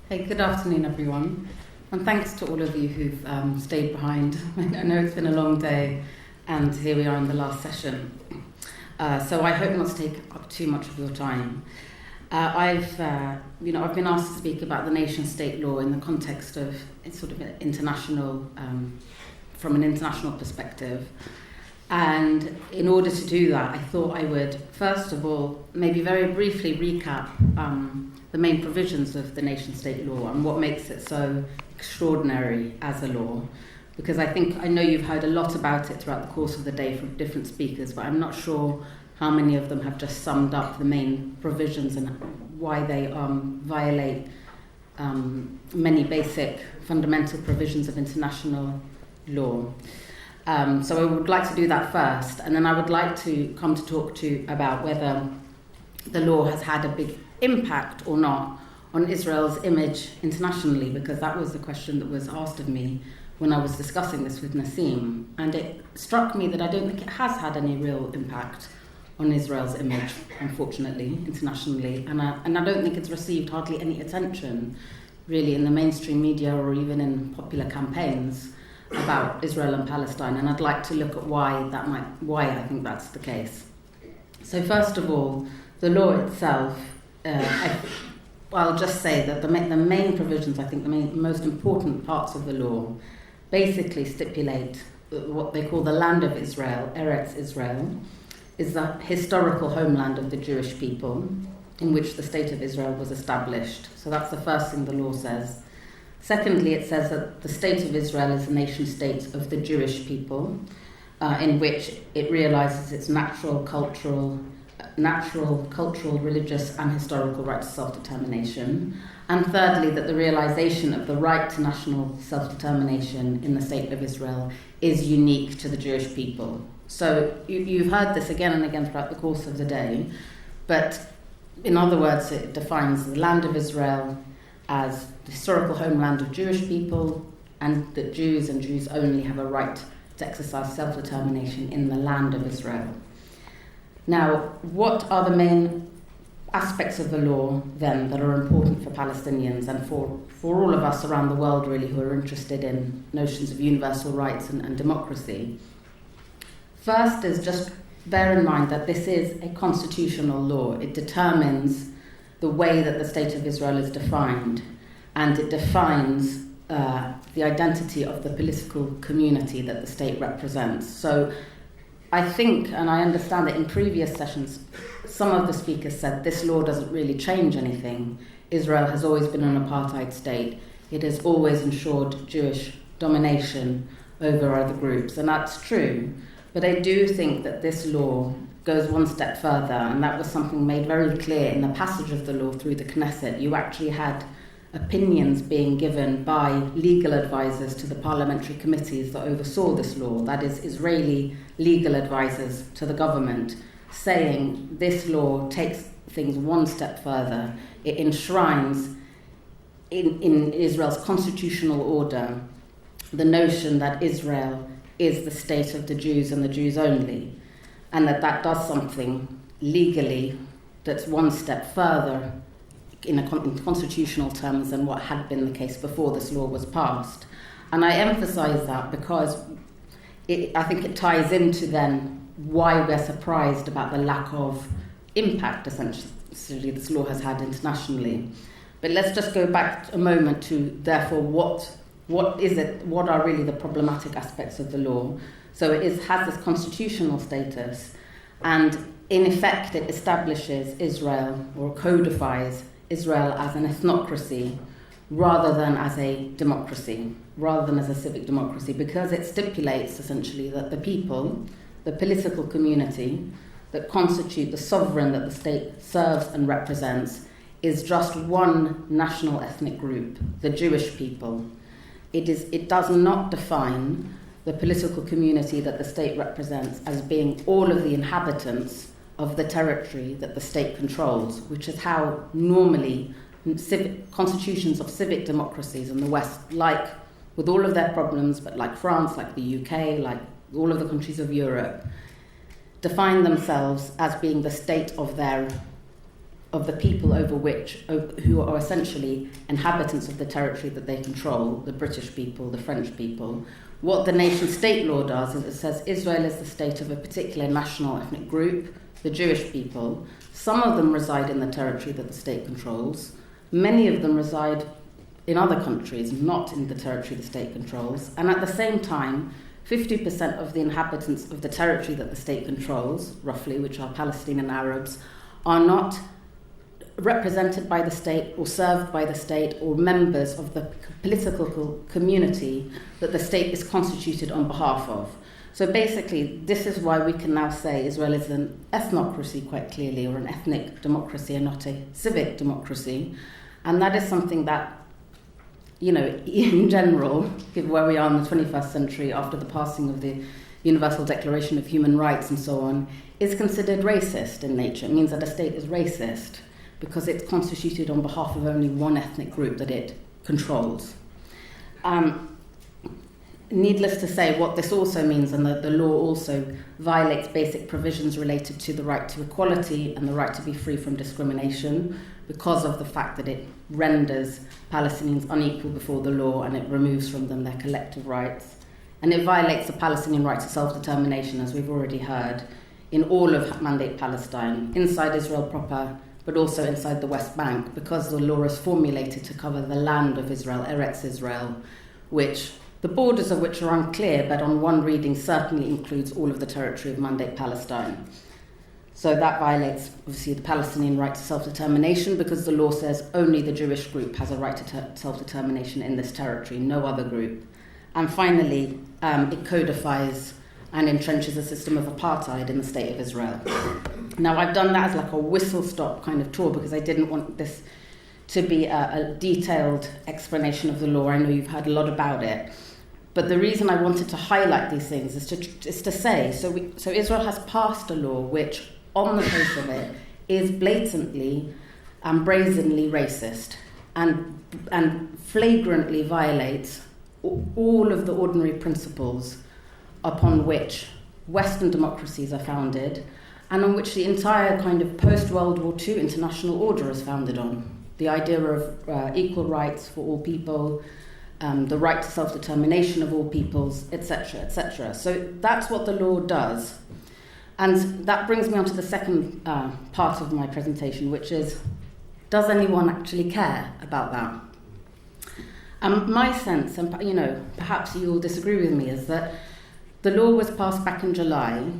Hey, good afternoon, everyone. And thanks to all of you who've stayed behind. I know it's been a long day, and here we are in the last session. So I hope not to take up too much of your time. I've been asked to speak about the nation-state law in the context of sort of international, from an international perspective. And in order to do that, I thought I would, first of all, maybe very briefly recap the main provisions of the nation-state law and what makes it so extraordinary as a law. Because I know you've heard a lot about it throughout the course of the day from different speakers, but I'm not sure how many of them have just summed up the main provisions and why they violate many basic fundamental provisions of international law. So I would like to do that first, and then I would like to come to talk to you about whether the law has had a big impact or not on Israel's image internationally, because that was the question that was asked of me when I was discussing this with Nassim. And it struck me that I don't think it has had any real impact on Israel's image, unfortunately, internationally. And I don't think it's received hardly any attention, really, in the mainstream media or even in popular campaigns about Israel and Palestine. And I'd like to look at why I think that's the case. So first of all, the law itself, I'll just say that the main provisions, the most important parts of the law, basically stipulate what they call the land of Israel, Eretz Israel, is the historical homeland of the Jewish people in which the state of Israel was established. So that's the first thing the law says. Secondly, it says that the state of Israel is a nation-state of the Jewish people, in which it realizes its natural, cultural, religious, and historical right to self-determination. And thirdly, that the realization of the right to national self-determination in the state of Israel is unique to the Jewish people. So you've heard this again and again throughout the course of the day, but in other words, it defines the land of Israel as the historical homeland of Jewish people, and that Jews and Jews only have a right to exercise self-determination in the land of Israel. Now, what are the main aspects of the law, then, that are important for Palestinians and for all of us around the world, really, who are interested in notions of universal rights and democracy? First is just bear in mind that this is a constitutional law. It determines the way that the state of Israel is defined, and it defines the identity of the political community that the state represents. So I think, and I understand that in previous sessions, some of the speakers said this law doesn't really change anything. Israel has always been an apartheid state. It has always ensured Jewish domination over other groups, and that's true. But I do think that this law goes one step further, and that was something made very clear in the passage of the law through the Knesset. You actually had opinions being given by legal advisors to the parliamentary committees that oversaw this law, that is, Israeli legal advisors to the government, saying this law takes things one step further. It enshrines in Israel's constitutional order the notion that Israel is the state of the Jews and the Jews only, and that does something legally that's one step further in constitutional terms than what had been the case before this law was passed. And I emphasize that because I think it ties into then why we're surprised about the lack of impact, essentially, this law has had internationally. But let's just go back a moment to, therefore, what is it? What are really the problematic aspects of the law? So it has this constitutional status, and in effect it establishes Israel, or codifies Israel, as an ethnocracy rather than as a democracy, rather than as a civic democracy, because it stipulates essentially that the people, the political community that constitute the sovereign that the state serves and represents, is just one national ethnic group, the Jewish people. It does not define the political community that the state represents as being all of the inhabitants of the territory that the state controls, which is how normally constitutions of civic democracies in the West, like with all of their problems, but like France, like the UK, like all of the countries of Europe, define themselves as being the state of of the people who are essentially inhabitants of the territory that they control, the British people, the French people. What the nation-state law does is it says Israel is the state of a particular national ethnic group, the Jewish people. Some of them reside in the territory that the state controls. Many of them reside in other countries, not in the territory the state controls. And at the same time, 50% of the inhabitants of the territory that the state controls, roughly, which are Palestinian Arabs, are not represented by the state or served by the state or members of the political community that the state is constituted on behalf of. So basically, this is why we can now say Israel is an ethnocracy quite clearly, or an ethnic democracy and not a civic democracy. And that is something that, in general, given where we are in the 21st century after the passing of the Universal Declaration of Human Rights and so on, is considered racist in nature. It means that a state is racist because it's constituted on behalf of only one ethnic group that it controls. Needless to say, what this also means, and the law also violates basic provisions related to the right to equality and the right to be free from discrimination because of the fact that it renders Palestinians unequal before the law and it removes from them their collective rights. And it violates the Palestinian right to self-determination, as we've already heard, in all of Mandate Palestine, inside Israel proper, but also inside the West Bank, because the law is formulated to cover the land of Israel, Eretz Israel, which the borders of which are unclear, but on one reading certainly includes all of the territory of Mandate Palestine. So that violates, obviously, the Palestinian right to self-determination, because the law says only the Jewish group has a right to self-determination in this territory, no other group. And finally, it codifies and entrenches a system of apartheid in the state of Israel. Now, I've done that as like a whistle-stop kind of tour because I didn't want this to be a detailed explanation of the law. I know you've heard a lot about it. But the reason I wanted to highlight these things is to say, so Israel has passed a law which, on the face of it, is blatantly and brazenly racist and flagrantly violates all of the ordinary principles upon which Western democracies are founded and on which the entire kind of post-World War II international order is founded on. The idea of equal rights for all people, the right to self-determination of all peoples, etc., etc. So that's what the law does. And that brings me on to the second part of my presentation, which is, does anyone actually care about that? My sense, and perhaps you will disagree with me, is that the law was passed back in July,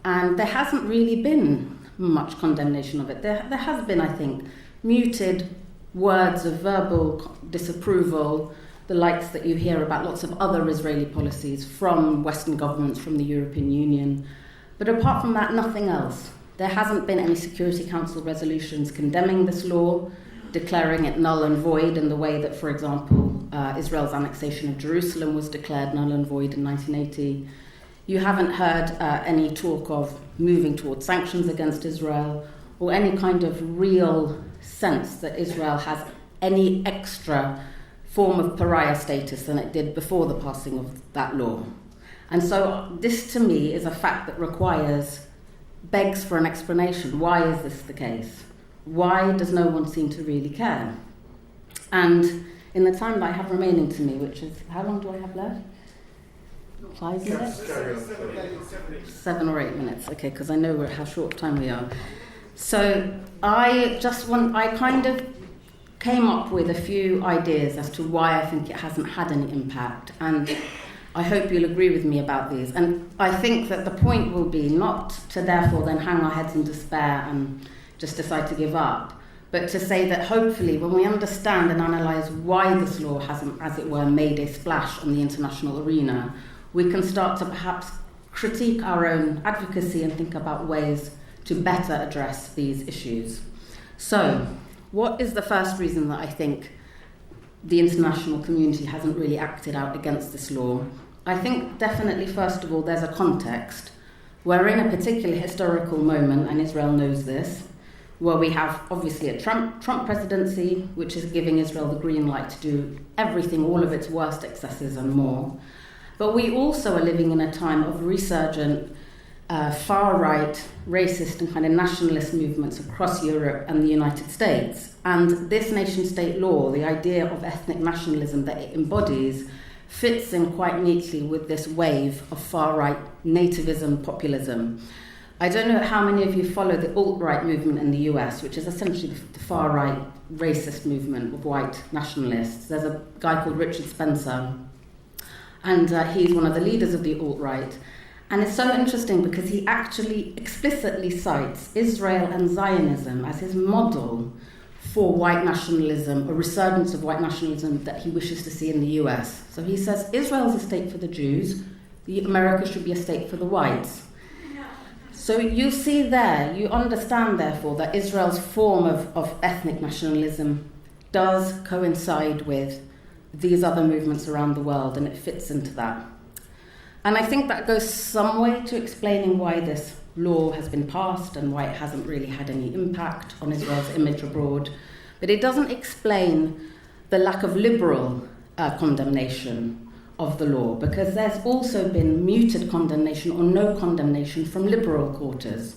and there hasn't really been much condemnation of it. There has been, I think, muted words of verbal disapproval, the likes that you hear about lots of other Israeli policies from Western governments, from the European Union. But apart from that, nothing else. There hasn't been any Security Council resolutions condemning this law, declaring it null and void in the way that, for example, Israel's annexation of Jerusalem was declared null and void in 1980. You haven't heard any talk of moving towards sanctions against Israel or any kind of real sense that Israel has any extra form of pariah status than it did before the passing of that law. And so this, to me, is a fact that begs for an explanation. Why is this the case? Why does no one seem to really care? And in the time that I have remaining to me, which is, how long do I have left? 5 minutes? 7 or 8 minutes, okay, because I know how short time we are. So I kind of came up with a few ideas as to why I think it hasn't had any impact, and I hope you'll agree with me about these. And I think that the point will be not to therefore then hang our heads in despair and just decide to give up, but to say that hopefully when we understand and analyse why this law hasn't, as it were, made a splash on the international arena, we can start to perhaps critique our own advocacy and think about ways to better address these issues. So, what is the first reason that I think the international community hasn't really acted out against this law? I think definitely, first of all, there's a context. We're in a particular historical moment, and Israel knows this, where we have obviously a Trump presidency, which is giving Israel the green light to do everything, all of its worst excesses and more. But we also are living in a time of resurgent far-right, racist and kind of nationalist movements across Europe and the United States. And this nation-state law, the idea of ethnic nationalism that it embodies, fits in quite neatly with this wave of far-right nativism, populism. I don't know how many of you follow the alt-right movement in the US, which is essentially the far-right racist movement of white nationalists. There's a guy called Richard Spencer, and he's one of the leaders of the alt-right. And it's so interesting because he actually explicitly cites Israel and Zionism as his model for white nationalism, a resurgence of white nationalism that he wishes to see in the US. So he says Israel is a state for the Jews, America should be a state for the whites. So you see there, you understand therefore that Israel's form of ethnic nationalism does coincide with these other movements around the world, and it fits into that. And I think that goes some way to explaining why this law has been passed and why it hasn't really had any impact on Israel's image abroad. But it doesn't explain the lack of liberal condemnation of the law, because there's also been muted condemnation or no condemnation from liberal quarters.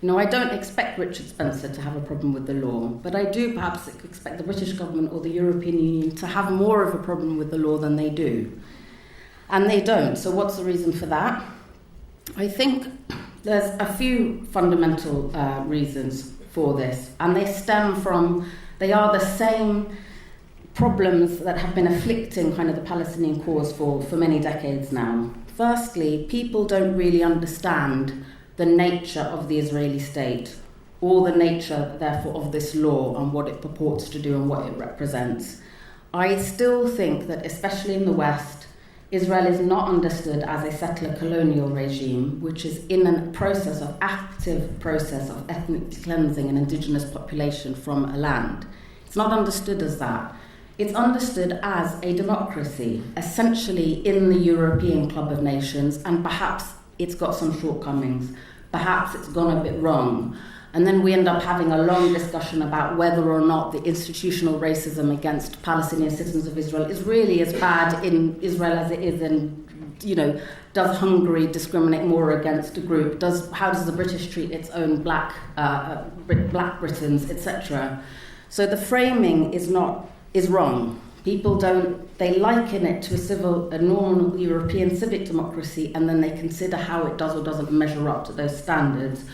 You know, I don't expect Richard Spencer to have a problem with the law, but I do perhaps expect the British government or the European Union to have more of a problem with the law than they do. And they don't. So what's the reason for that? I think there's a few fundamental reasons for this, and they are the same problems that have been afflicting kind of the Palestinian cause for many decades now. Firstly, people don't really understand the nature of the Israeli state, or the nature, therefore, of this law and what it purports to do and what it represents. I still think that, especially in the West, Israel is not understood as a settler colonial regime, which is in a active process of ethnic cleansing an indigenous population from a land. It's not understood as that. It's understood as a democracy, essentially in the European Club of Nations, and perhaps it's got some shortcomings. Perhaps it's gone a bit wrong. And then we end up having a long discussion about whether or not the institutional racism against Palestinian citizens of Israel is really as bad in Israel as it is in, does Hungary discriminate more against a group? How does the British treat its own black Britons, etc.? So the framing is wrong. People they liken it to a normal European civic democracy, and then they consider how it does or doesn't measure up to those standards,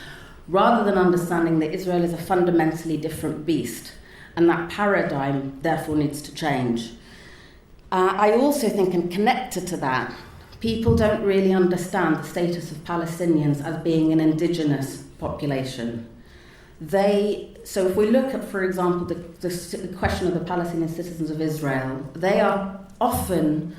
rather than understanding that Israel is a fundamentally different beast, and that paradigm, therefore, needs to change. I also think, and connected to that, people don't really understand the status of Palestinians as being an indigenous population. So if we look at, for example, the question of the Palestinian citizens of Israel, they are often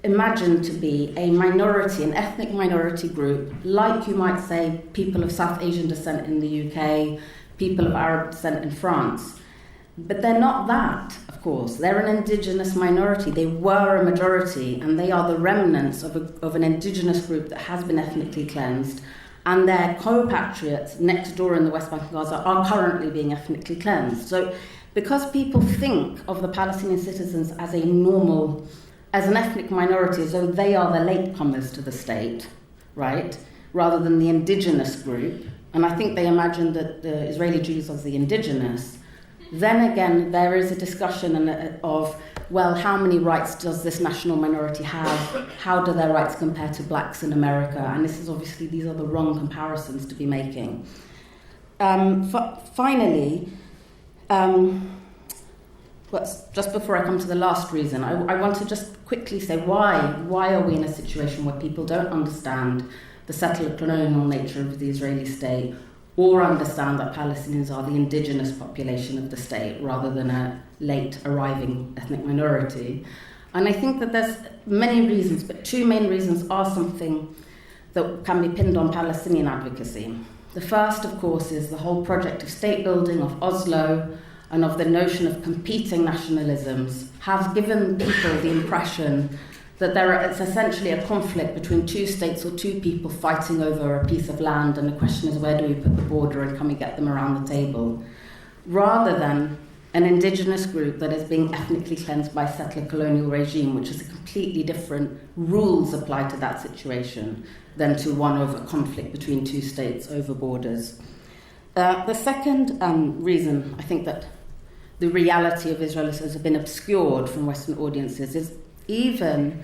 imagined to be a minority, an ethnic minority group, like you might say people of South Asian descent in the UK, people of Arab descent in France. But they're not that, of course. They're an indigenous minority. They were a majority, and they are the remnants of an indigenous group that has been ethnically cleansed, and their co-patriots next door in the West Bank and Gaza are currently being ethnically cleansed. So because people think of the Palestinian citizens as an ethnic minority, as though they are the latecomers to the state, right, rather than the indigenous group, and I think they imagine that the Israeli Jews as the indigenous, then again there is a discussion of, well, how many rights does this national minority have? How do their rights compare to blacks in America? And these are the wrong comparisons to be making. Finally, just before I come to the last reason, I want to just quickly say why are we in a situation where people don't understand the settler colonial nature of the Israeli state, or understand that Palestinians are the indigenous population of the state rather than a late arriving ethnic minority. And I think that there's many reasons, but two main reasons are something that can be pinned on Palestinian advocacy. The first, of course, is the whole project of state building, of Oslo, and of the notion of competing nationalisms have given people the impression that it's essentially a conflict between two states or two people fighting over a piece of land, and the question is, where do we put the border and can we get them around the table? Rather than an indigenous group that is being ethnically cleansed by a settler colonial regime, which is a completely different rules applied to that situation than to one of a conflict between two states over borders. The second reason I think that the reality of Israel has been obscured from Western audiences is even,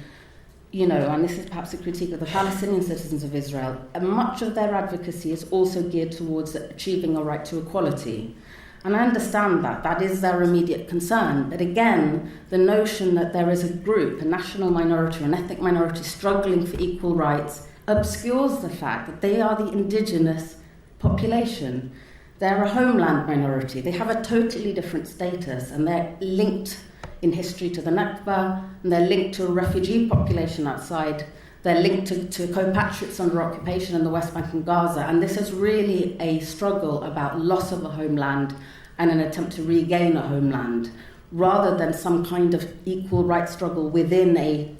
and this is perhaps a critique of the Palestinian citizens of Israel, much of their advocacy is also geared towards achieving a right to equality. And I understand that is their immediate concern. But again, the notion that there is a group, a national minority, an ethnic minority struggling for equal rights obscures the fact that they are the indigenous population. They're a homeland minority. They have a totally different status, and they're linked in history to the Nakba, and they're linked to a refugee population outside. They're linked to co-patriots under occupation in the West Bank and Gaza, and this is really a struggle about loss of a homeland and an attempt to regain a homeland, rather than some kind of equal rights struggle within a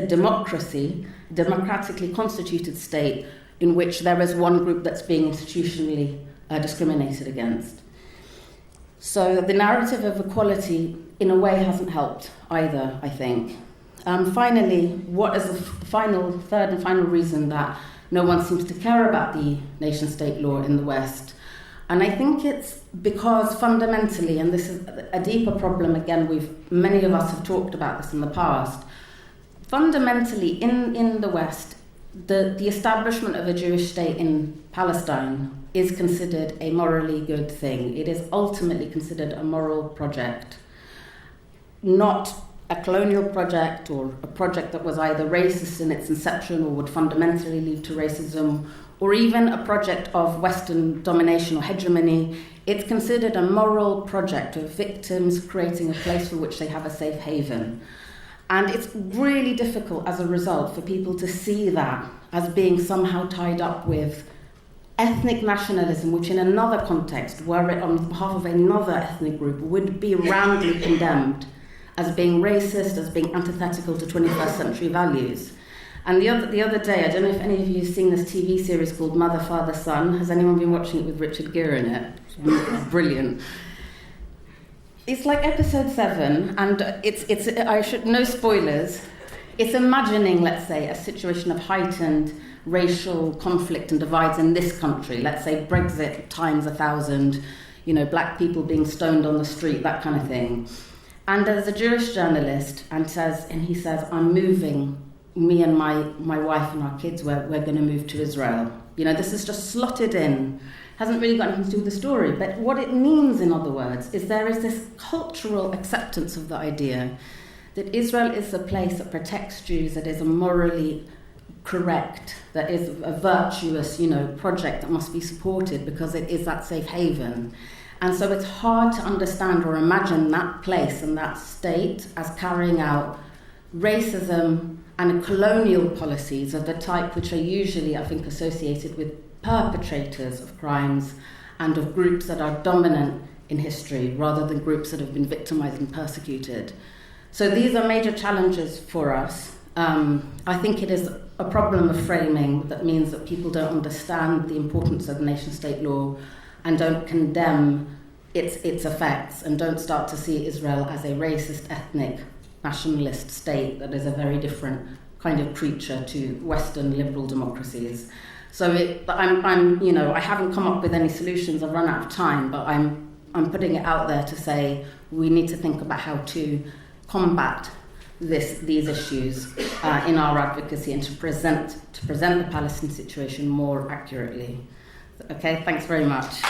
democracy, democratically constituted state, in which there is one group that's being institutionally discriminated against. So the narrative of equality, in a way, hasn't helped either, I think. Finally, what is the third and final reason that no one seems to care about the nation-state law in the West? And I think it's because fundamentally, and this is a deeper problem, again, many of us have talked about this in the past, fundamentally in the West, the establishment of a Jewish state in Palestine is considered a morally good thing. It is ultimately considered a moral project, not a colonial project or a project that was either racist in its inception or would fundamentally lead to racism, or even a project of Western domination or hegemony. It's considered a moral project of victims creating a place for which they have a safe haven. And it's really difficult as a result for people to see that as being somehow tied up with ethnic nationalism, which in another context, were it on behalf of another ethnic group, would be roundly condemned as being racist, as being antithetical to 21st century values. And the other day, I don't know if any of you have seen this TV series called Mother, Father, Son. Has anyone been watching it with Richard Gere in it? It's brilliant. It's like episode 7, and no spoilers. It's imagining, let's say, a situation of heightened racial conflict and divides in this country. Let's say Brexit times 1,000, black people being stoned on the street, that kind of thing. And there's a Jewish journalist, and he says, I'm moving, me and my wife and our kids, we're going to move to Israel. This is just slotted in. Hasn't really got anything to do with the story, but what it means, in other words, is there is this cultural acceptance of the idea that Israel is a place that protects Jews, that is a morally correct, that is a virtuous, project that must be supported because it is that safe haven. And so it's hard to understand or imagine that place and that state as carrying out racism and colonial policies of the type which are usually, I think, associated with perpetrators of crimes and of groups that are dominant in history rather than groups that have been victimized and persecuted. So these are major challenges for us. I think it is a problem of framing that means that people don't understand the importance of nation-state law and don't condemn its effects and don't start to see Israel as a racist, ethnic, nationalist state that is a very different kind of creature to Western liberal democracies. So I haven't come up with any solutions. I've run out of time, but I'm putting it out there to say we need to think about how to combat these issues in our advocacy and to present the Palestinian situation more accurately. Okay, thanks very much.